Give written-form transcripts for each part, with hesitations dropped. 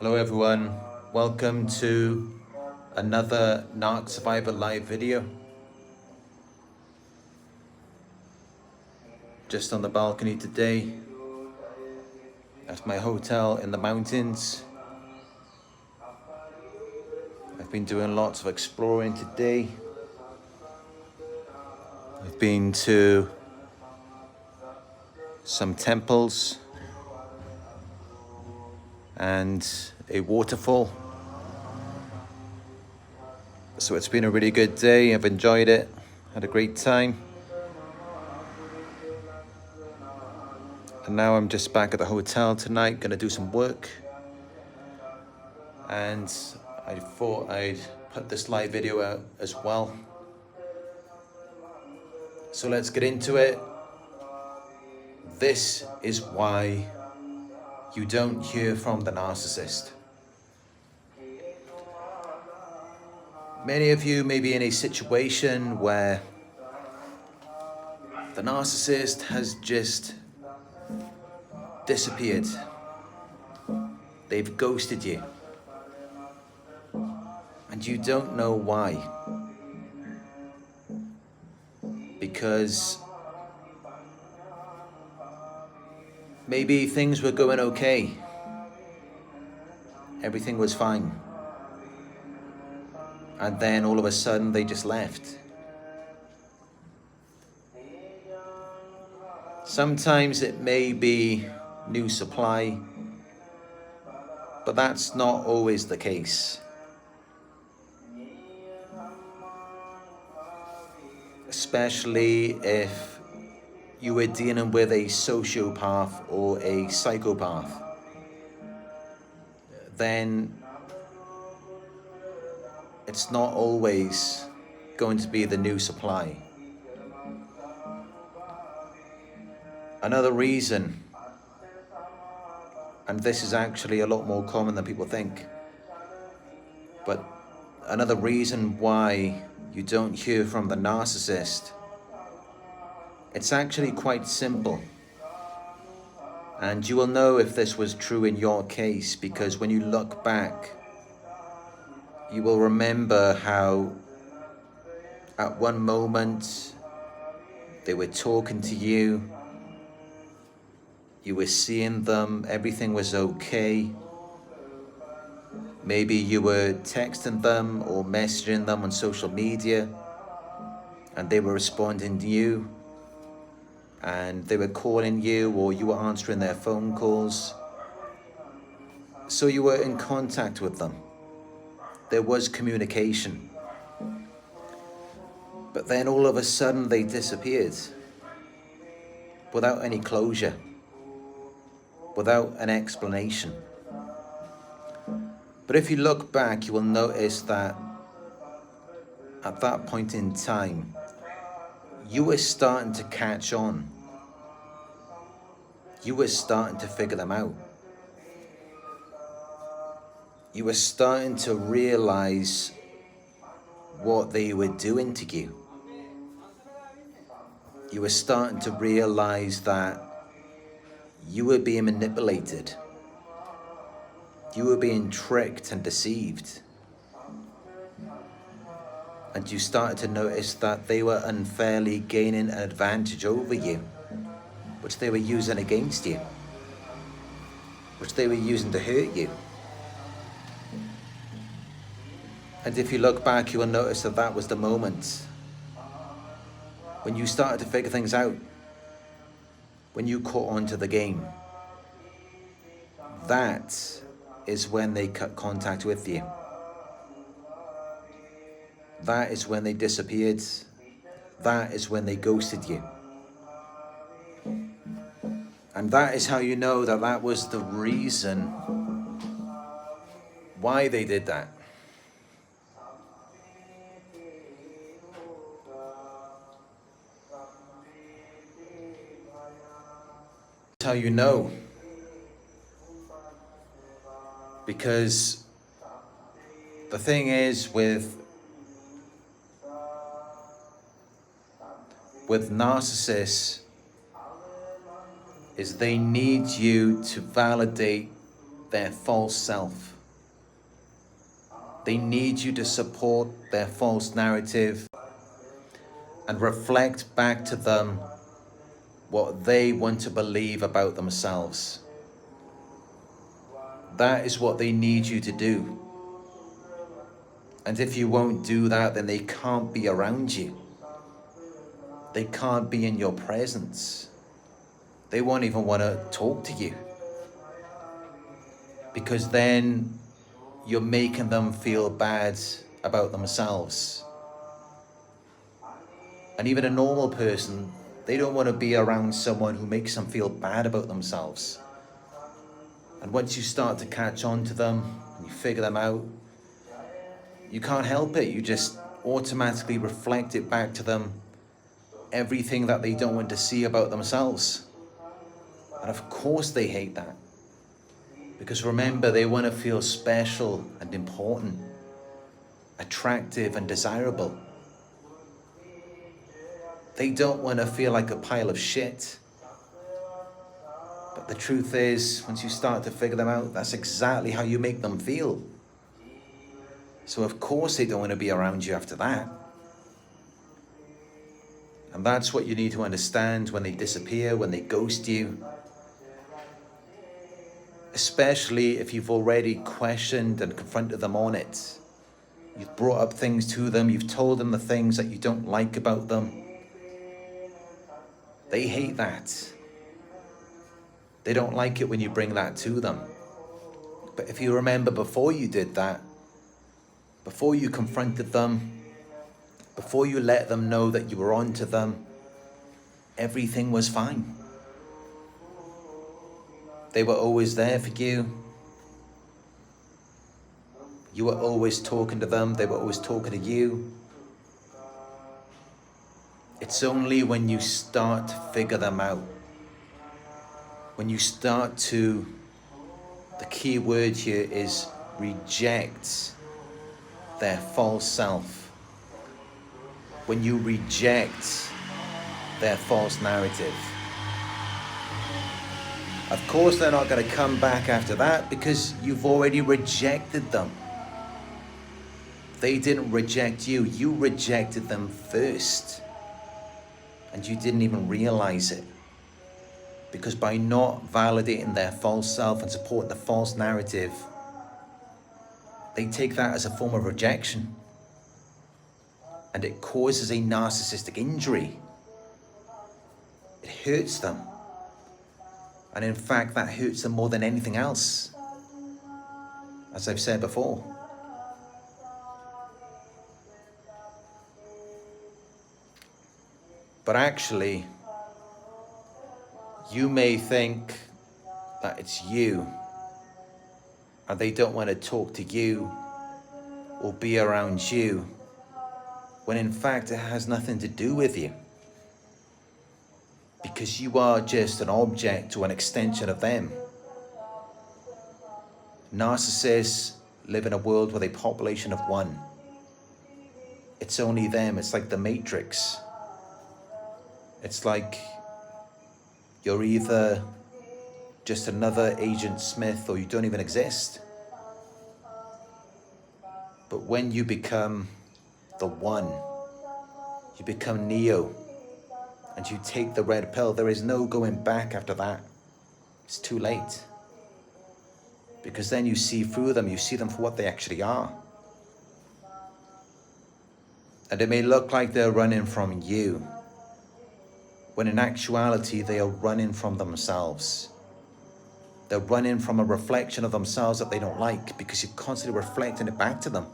Hello everyone, welcome to another Narc Survivor live video. Just on the balcony today at my hotel in the mountains. I've been doing lots of exploring today. I've been to some temples and a waterfall. So it's been a really good day. I've enjoyed it, had a great time. And now I'm just back at the hotel tonight, gonna do some work. And I thought I'd put this live video out as well. So let's get into it. This is why you don't hear from the narcissist. Many of you may be in a situation where the narcissist has just disappeared. They've ghosted you. And you don't know why. Because maybe things were going okay. Everything was fine. And then all of a sudden they just left. Sometimes it may be new supply, but that's not always the case. Especially if you were dealing with a sociopath or a psychopath, then it's not always going to be the new supply. Another reason, and this is actually a lot more common than people think, but another reason why you don't hear from the narcissist, it's actually quite simple. And you will know if this was true in your case, because when you look back, you will remember how at one moment they were talking to you, you were seeing them, everything was okay. Maybe you were texting them or messaging them on social media and they were responding to you, and they were calling you or you were answering their phone calls. So you were in contact with them. There was communication. But then all of a sudden they disappeared without any closure, without an explanation. But if you look back, you will notice that at that point in time, you were starting to catch on. You were starting to figure them out. You were starting to realize what they were doing to you. You were starting to realize that you were being manipulated. You were being tricked and deceived. And you started to notice that they were unfairly gaining an advantage over you, which they were using against you, which they were using to hurt you. And if you look back, you will notice that that was the moment when you started to figure things out, when you caught on to the game. That is when they cut contact with you. That is when they disappeared. That is when they ghosted you. And that is how you know that that was the reason why they did that. That's how you know. Because the thing is with narcissists is they need you to validate their false self. They need you to support their false narrative and reflect back to them what they want to believe about themselves. That is what they need you to do. And if you won't do that, then they can't be around you. They can't be in your presence. They won't even want to talk to you. Because then you're making them feel bad about themselves. And even a normal person, they don't want to be around someone who makes them feel bad about themselves. And once you start to catch on to them and you figure them out, you can't help it. You just automatically reflect it back to them, everything that they don't want to see about themselves. And of course they hate that. Because remember, they want to feel special and important, attractive and desirable. They don't want to feel like a pile of shit. But the truth is, once you start to figure them out, that's exactly how you make them feel. So of course they don't want to be around you after that. And that's what you need to understand when they disappear, when they ghost you. Especially if you've already questioned and confronted them on it. You've brought up things to them, you've told them the things that you don't like about them. They hate that. They don't like it when you bring that to them. But if you remember, before you did that, before you confronted them, before you let them know that you were on to them, everything was fine. They were always there for you. You were always talking to them. They were always talking to you. It's only when you start to figure them out, when you start to, the key word here is reject their false self. When you reject their false narrative. Of course, they're not going to come back after that because you've already rejected them. They didn't reject you. You rejected them first. And you didn't even realize it. Because by not validating their false self and supporting the false narrative, they take that as a form of rejection. And it causes a narcissistic injury. It hurts them. And in fact, that hurts them more than anything else. As I've said before. But actually, you may think that it's you and they don't want to talk to you or be around you, when in fact it has nothing to do with you. Because you are just an object or an extension of them. Narcissists live in a world with a population of one. It's only them. It's like the Matrix. It's like you're either just another Agent Smith or you don't even exist. But when you become the one, you become Neo, and you take the red pill, there is no going back after that. It's too late. Because then you see through them, you see them for what they actually are. And it may look like they're running from you, when in actuality they are running from themselves. They're running from a reflection of themselves that they don't like, because you're constantly reflecting it back to them.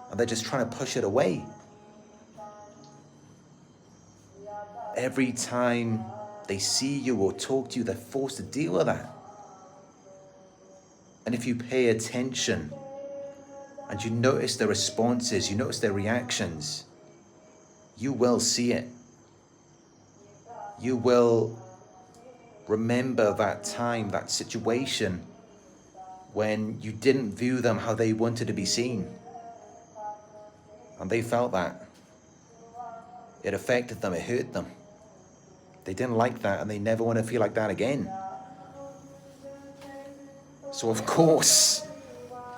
And they're just trying to push it away. Every time they see you or talk to you, they're forced to deal with that. And if you pay attention and you notice their responses, you notice their reactions, you will see it. You will remember that time, that situation when you didn't view them how they wanted to be seen. And they felt that. It affected them, it hurt them. They didn't like that and they never want to feel like that again. So of course,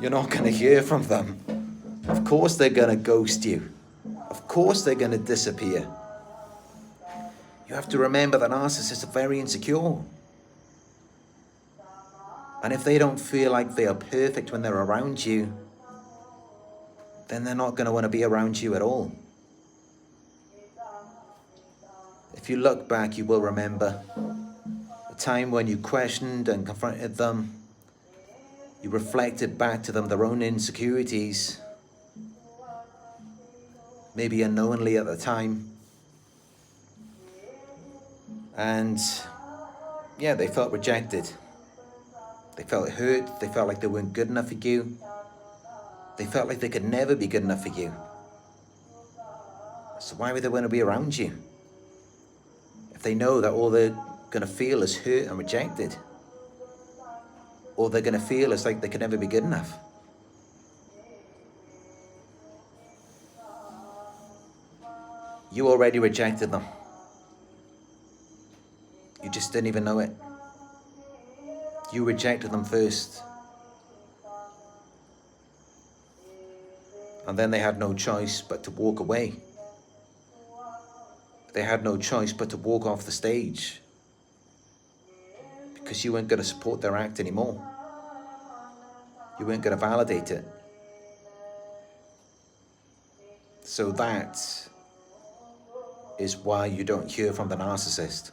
you're not going to hear from them. Of course they're going to ghost you. Of course they're going to disappear. You have to remember that narcissists are very insecure. And if they don't feel like they are perfect when they're around you, then they're not going to want to be around you at all. If you look back, you will remember a time when you questioned and confronted them. You reflected back to them their own insecurities, maybe unknowingly at the time. And yeah, they felt rejected. They felt hurt. They felt like they weren't good enough for you. They felt like they could never be good enough for you. So why would they want to be around you? If they know that all they're going to feel is hurt and rejected. All they're going to feel is like they could never be good enough. You already rejected them. You just didn't even know it. You rejected them first. And then they had no choice but to walk away. They had no choice but to walk off the stage. Because you weren't going to support their act anymore. You weren't going to validate it. So that is why you don't hear from the narcissist.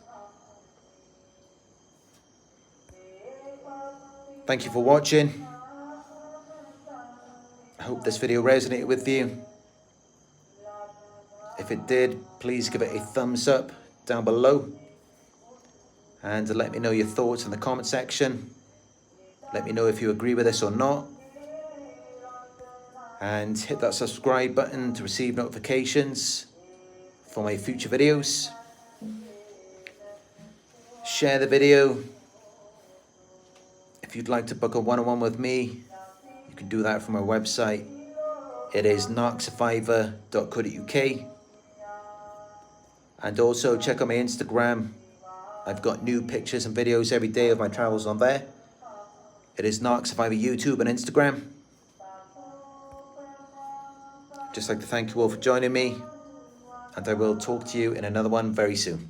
Thank you for watching. I hope this video resonated with you. If it did, please give it a thumbs up down below. And let me know your thoughts in the comment section. Let me know if you agree with this or not. And hit that subscribe button to receive notifications for my future videos. Share the video. If you'd like to book a one-on-one with me, you can do that from our website. It is narcsurvivor.co.uk. And also check out my Instagram. I've got new pictures and videos every day of my travels on there. It is Narc Survivor YouTube and Instagram. Just like to thank you all for joining me. And I will talk to you in another one very soon.